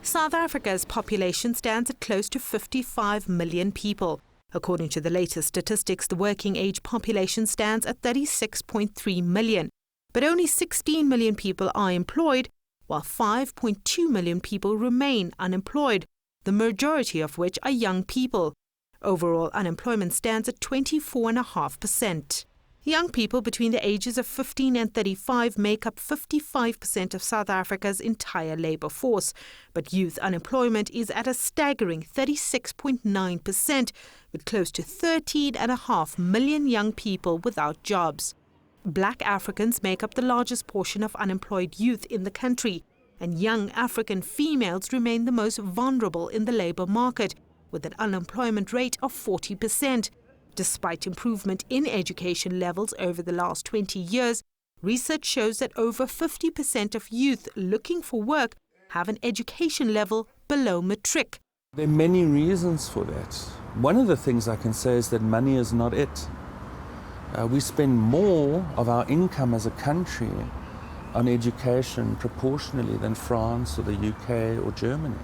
South Africa's population stands at close to 55 million people. According to the latest statistics, the working age population stands at 36.3 million. But only 16 million people are employed, while 5.2 million people remain unemployed, the majority of which are young people. Overall unemployment stands at 24.5%. Young people between the ages of 15 and 35 make up 55% of South Africa's entire labour force, but youth unemployment is at a staggering 36.9%, with close to 13.5 million young people without jobs. Black Africans make up the largest portion of unemployed youth in the country, and young African females remain the most vulnerable in the labour market, with an unemployment rate of 40%. Despite improvement in education levels over the last 20 years, research shows that over 50% of youth looking for work have an education level below matric. There are many reasons for that. One of the things I can say is that money is not it. We spend more of our income as a country on education proportionally than France or the UK or Germany.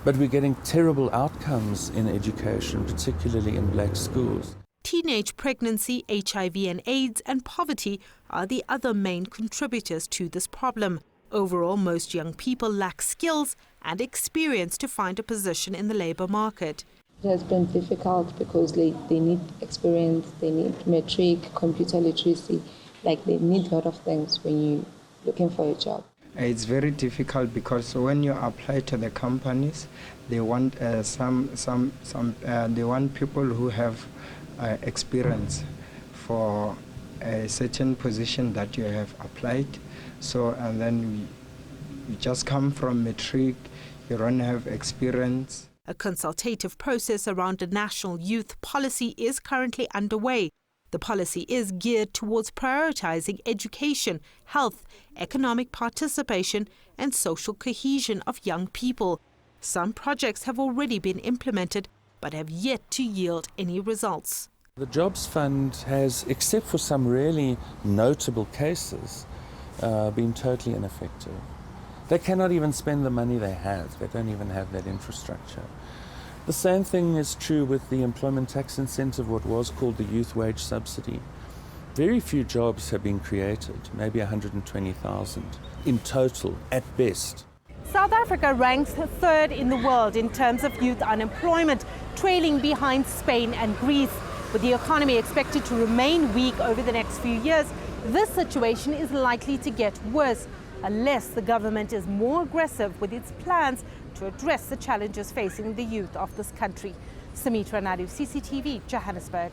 But we're getting terrible outcomes in education, particularly in black schools. Teenage pregnancy, HIV and AIDS, and poverty are the other main contributors to this problem. Overall, most young people lack skills and experience to find a position in the labour market. It has been difficult because they need experience, they need matric, computer literacy, they need a lot of things when you're looking for a job. It's very difficult because when you apply to the companies, they want they want people who have experience for a certain position that you have applied. So, and then you just come from matric, you don't have experience. A consultative process around a national youth policy is currently underway. The policy is geared towards prioritizing education, health, economic participation, and social cohesion of young people. Some projects have already been implemented, but have yet to yield any results. The Jobs Fund has, except for some really notable cases, been totally ineffective. They cannot even spend the money they have. They don't even have that infrastructure. The same thing is true with the employment tax incentive, what was called the youth wage subsidy. Very few jobs have been created, maybe 120,000 in total at best. South Africa ranks third in the world in terms of youth unemployment, trailing behind Spain and Greece. With the economy expected to remain weak over the next few years, this situation is likely to get worse unless the government is more aggressive with its plans to address the challenges facing the youth of this country. Sumitra Nydoo, CCTV, Johannesburg.